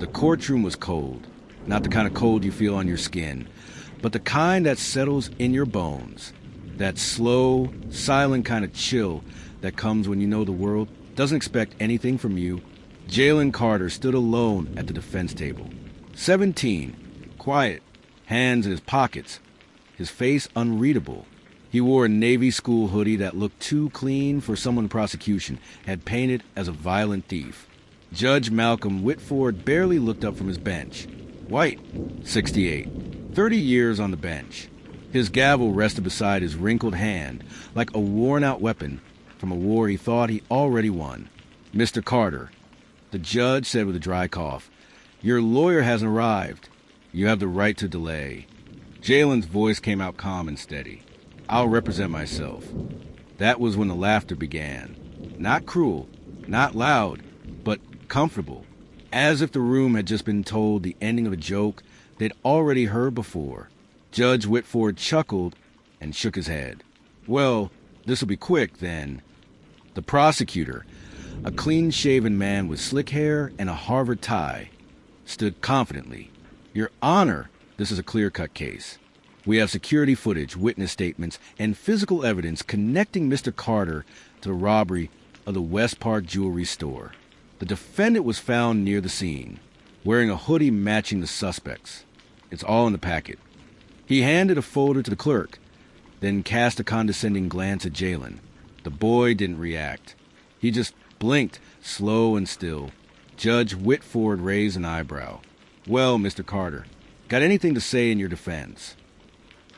The courtroom was cold. Not the kind of cold you feel on your skin, but the kind that settles in your bones. That slow, silent kind of chill that comes when you know the world doesn't expect anything from you. Jalen Carter stood alone at the defense table. 17, quiet, hands in his pockets, his face unreadable. He wore a Navy school hoodie that looked too clean for someone the prosecution had painted as a violent thief. Judge Malcolm Whitford barely looked up from his bench. White, 68, 30 years on the bench. His gavel rested beside his wrinkled hand like a worn-out weapon from a war he thought he already won. Mr. Carter, the judge said with a dry cough, your lawyer hasn't arrived. You have the right to delay. Jalen's voice came out calm and steady. I'll represent myself. That was when the laughter began. Not cruel, not loud, but comfortable. As if the room had just been told the ending of a joke they'd already heard before. Judge Whitford chuckled and shook his head. Well, this'll be quick, then. The prosecutor, a clean-shaven man with slick hair and a Harvard tie, stood confidently. Your Honor, this is a clear-cut case. We have security footage, witness statements, and physical evidence connecting Mr. Carter to the robbery of the West Park jewelry store. The defendant was found near the scene, wearing a hoodie matching the suspects. It's all in the packet. He handed a folder to the clerk, then cast a condescending glance at Jalen. The boy didn't react. He just blinked, slow and still. Judge Whitford raised an eyebrow. Well, Mr. Carter, got anything to say in your defense?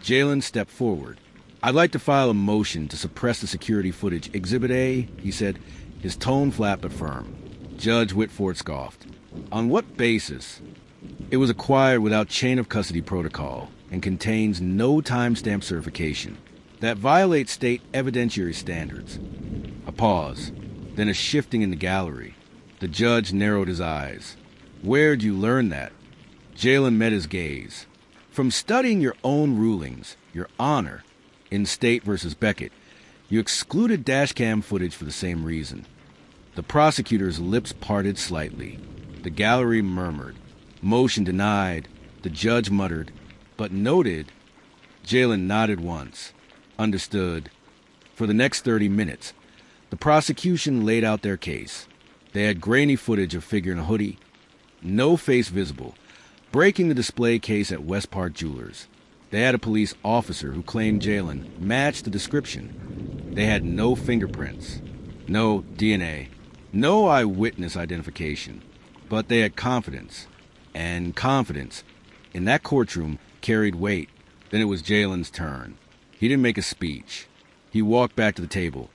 Jalen stepped forward. I'd like to file a motion to suppress the security footage. Exhibit A, he said, his tone flat but firm. Judge Whitford scoffed. On what basis? It was acquired without chain of custody protocol and contains no timestamp certification. That violates state evidentiary standards. A pause, then a shifting in the gallery. The judge narrowed his eyes. Where'd you learn that? Jalen met his gaze. From studying your own rulings, Your Honor, in State versus Beckett, you excluded dashcam footage for the same reason. The prosecutor's lips parted slightly. The gallery murmured. Motion denied. The judge muttered, but noted. Jalen nodded once. Understood. For the next 30 minutes, the prosecution laid out their case. They had grainy footage of figure in a hoodie, no face visible, breaking the display case at West Park Jewelers. They had a police officer who claimed Jalen matched the description. They had no fingerprints, no DNA, no eyewitness identification, but they had confidence, and confidence in that courtroom carried weight. Then it was Jalen's turn. He didn't make a speech. He walked back to the table,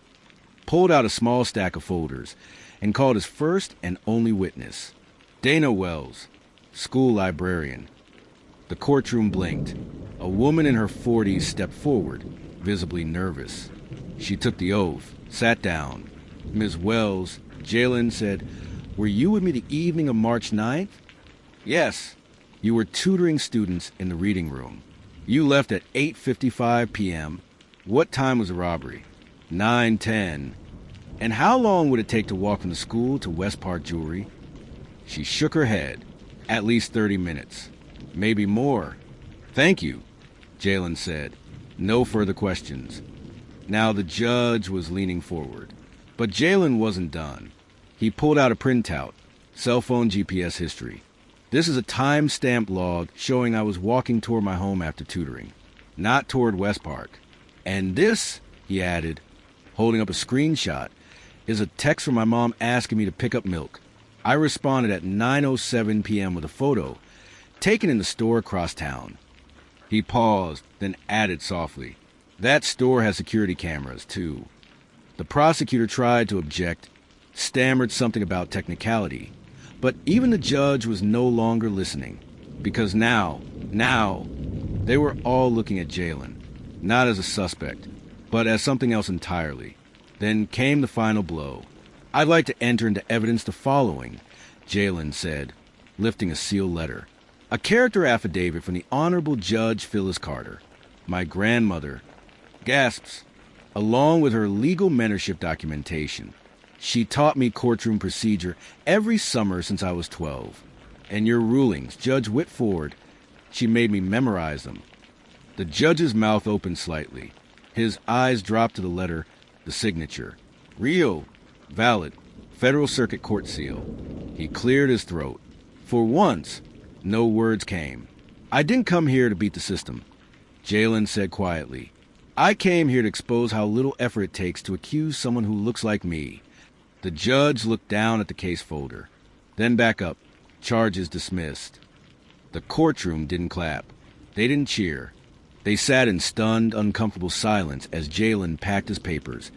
pulled out a small stack of folders, and called his first and only witness, Dana Wells, school librarian. The courtroom blinked. A woman in her 40s stepped forward, visibly nervous. She took the oath, sat down. Ms. Wells, Jalen said, were you with me the evening of March 9th? Yes. You were tutoring students in the reading room. You left at 8:55 p.m. What time was the robbery? 9:10. And how long would it take to walk from the school to West Park Jewelry? She shook her head. At least 30 minutes. Maybe more. Thank you, Jalen said. No further questions. Now the judge was leaning forward. But Jalen wasn't done. He pulled out a printout, cell phone GPS history. This is a time-stamped log showing I was walking toward my home after tutoring, not toward West Park. And this, he added, holding up a screenshot, is a text from my mom asking me to pick up milk. I responded at 9:07 p.m. with a photo, taken in the store across town. He paused, then added softly, that store has security cameras, too. The prosecutor tried to object, stammered something about technicality, but even the judge was no longer listening, because now, they were all looking at Jalen, not as a suspect, but as something else entirely. Then came the final blow. I'd like to enter into evidence the following, Jalen said, lifting a sealed letter. A character affidavit from the Honorable Judge Phyllis Carter, my grandmother, gasps, along with her legal mentorship documentation. She taught me courtroom procedure every summer since I was 12. And your rulings, Judge Whitford, she made me memorize them. The judge's mouth opened slightly. His eyes dropped to the letter, the signature. Real, valid, Federal Circuit Court seal. He cleared his throat. For once, no words came. I didn't come here to beat the system, Jalen said quietly. I came here to expose how little effort it takes to accuse someone who looks like me. The judge looked down at the case folder, then back up. Charges dismissed. The courtroom didn't clap. They didn't cheer. They sat in stunned, uncomfortable silence as Jalen packed his papers,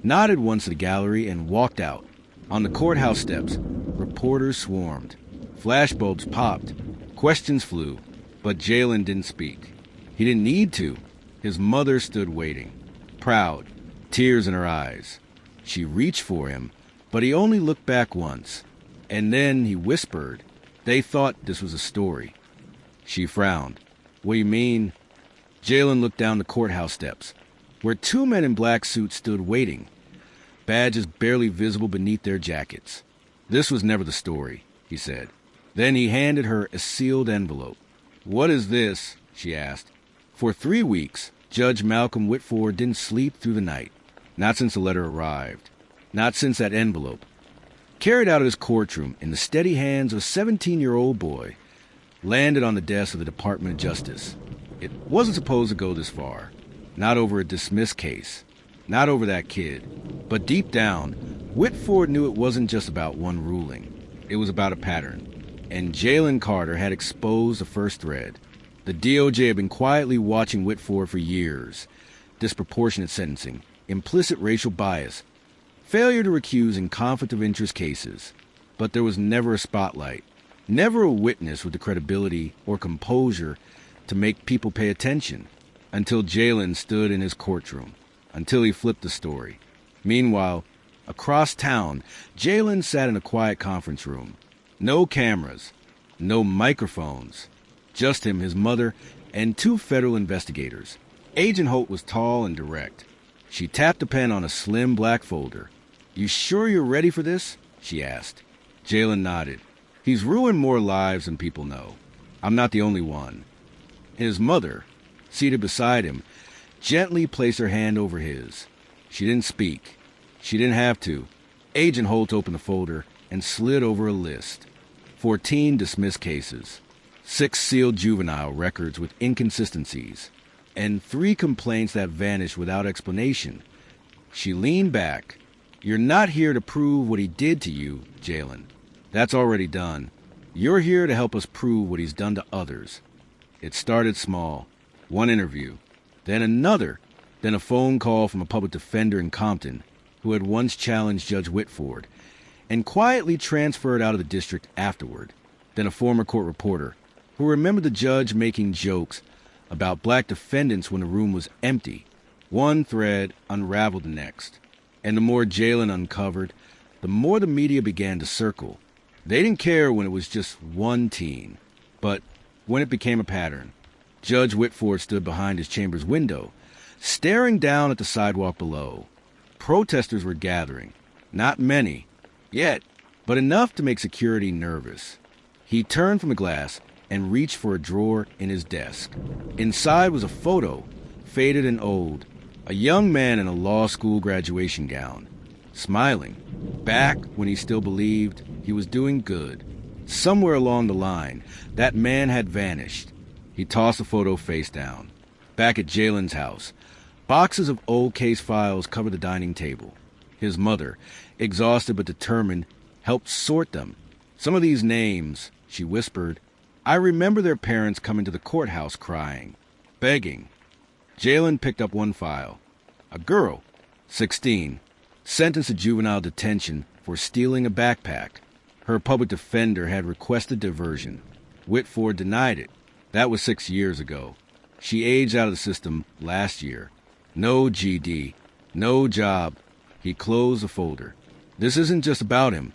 nodded once to the gallery, and walked out. On the courthouse steps, reporters swarmed. Flashbulbs popped. Questions flew. But Jalen didn't speak. He didn't need to. His mother stood waiting, proud, tears in her eyes. She reached for him, but he only looked back once. And then he whispered. They thought this was a story. She frowned. What do you mean? Jalen looked down the courthouse steps, where two men in black suits stood waiting, badges barely visible beneath their jackets. This was never the story, he said. Then he handed her a sealed envelope. What is this? She asked. For 3 weeks, Judge Malcolm Whitford didn't sleep through the night. Not since the letter arrived. Not since that envelope, carried out of his courtroom in the steady hands of a 17-year-old boy, landed on the desk of the Department of Justice. It wasn't supposed to go this far. Not over a dismissed case. Not over that kid. But deep down, Whitford knew it wasn't just about one ruling. It was about a pattern. And Jalen Carter had exposed the first thread. The DOJ had been quietly watching Whitford for years. Disproportionate sentencing, implicit racial bias, failure to recuse in conflict of interest cases. But there was never a spotlight, never a witness with the credibility or composure to make people pay attention, until Jalen stood in his courtroom, until he flipped the story. Meanwhile, across town, Jalen sat in a quiet conference room. No cameras, no microphones, just him, his mother, and 2 federal investigators. Agent Holt was tall and direct. She tapped a pen on a slim black folder. You sure you're ready for this? She asked. Jalen nodded. He's ruined more lives than people know. I'm not the only one. His mother, seated beside him, gently placed her hand over his. She didn't speak. She didn't have to. Agent Holt opened the folder and slid over a list. 14 dismissed cases, 6 sealed juvenile records with inconsistencies, and 3 complaints that vanished without explanation. She leaned back. You're not here to prove what he did to you, Jalen. That's already done. You're here to help us prove what he's done to others. It started small. 1 interview, then another, then a phone call from a public defender in Compton who had once challenged Judge Whitford and quietly transferred out of the district afterward, then a former court reporter who remembered the judge making jokes about black defendants when the room was empty. One thread unraveled the next, and the more Jalen uncovered, the more the media began to circle. They didn't care when it was just one teen, but when it became a pattern. Judge Whitford stood behind his chamber's window, staring down at the sidewalk below. Protesters were gathering. Not many, yet, but enough to make security nervous. He turned from the glass and reached for a drawer in his desk. Inside was a photo, faded and old, a young man in a law school graduation gown, smiling, back when he still believed he was doing good. Somewhere along the line, that man had vanished. He tossed the photo face down. Back at Jalen's house, boxes of old case files covered the dining table. His mother, exhausted but determined, helped sort them. Some of these names, she whispered, I remember their parents coming to the courthouse crying, begging. Jalen picked up one file. A girl, 16, sentenced to juvenile detention for stealing a backpack. Her public defender had requested diversion. Whitford denied it. That was 6 years ago. She aged out of the system last year. No GD, no job. He closed the folder. This isn't just about him,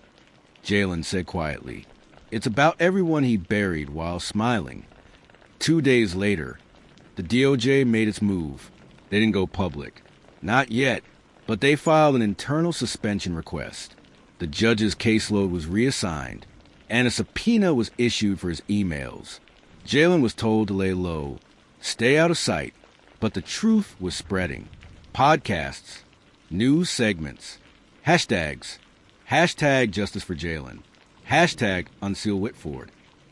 Jalen said quietly. It's about everyone he buried while smiling. 2 days later, the DOJ made its move. They didn't go public. Not yet, but they filed an internal suspension request. The judge's caseload was reassigned. and a subpoena was issued for his emails. Jalen was told to lay low, stay out of sight, but the truth was spreading. Podcasts, news segments, hashtags, hashtag justice for Jalen, hashtag unseal Whitford,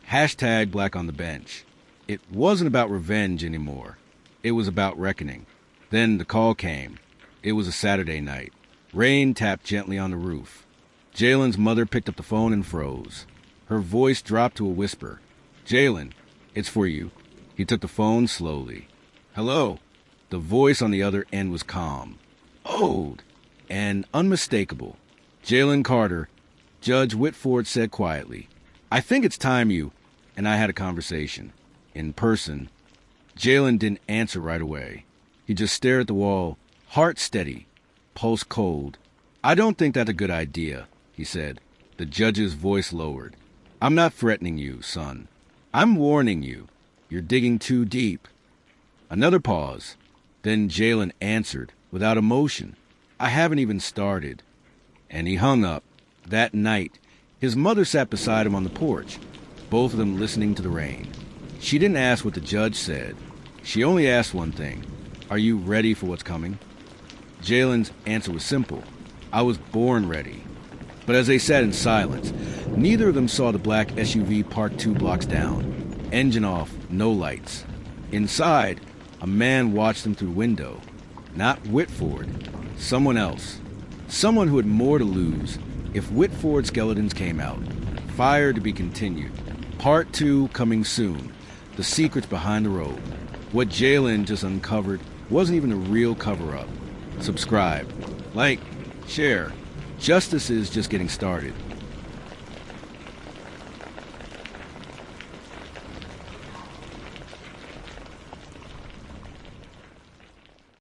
hashtag black on the bench. It wasn't about revenge anymore. It was about reckoning. Then the call came. It was a Saturday night. Rain tapped gently on the roof. Jalen's mother picked up the phone and froze. Her voice dropped to a whisper. Jalen, it's for you. He took the phone slowly. Hello. The voice on the other end was calm, old, and unmistakable. Jalen Carter, Judge Whitford said quietly, I think it's time you and I had a conversation. In person. Jalen didn't answer right away. He just stared at the wall, heart steady, pulse cold. I don't think that's a good idea, he said. The judge's voice lowered. I'm not threatening you, son. I'm warning you. You're digging too deep. Another pause. Then Jalen answered, without emotion, I haven't even started. And he hung up. That night, his mother sat beside him on the porch, both of them listening to the rain. She didn't ask what the judge said. She only asked one thing. Are you ready for what's coming? Jalen's answer was simple. I was born ready. But as they sat in silence, neither of them saw the black SUV parked 2 blocks down. Engine off, no lights. Inside, a man watched them through the window. Not Whitford. Someone else. Someone who had more to lose if Whitford skeletons came out. Fire to be continued. Part 2 coming soon. The secrets behind the robe. What Jalen just uncovered wasn't even a real cover-up. Subscribe. Like. Share. Justice is just getting started.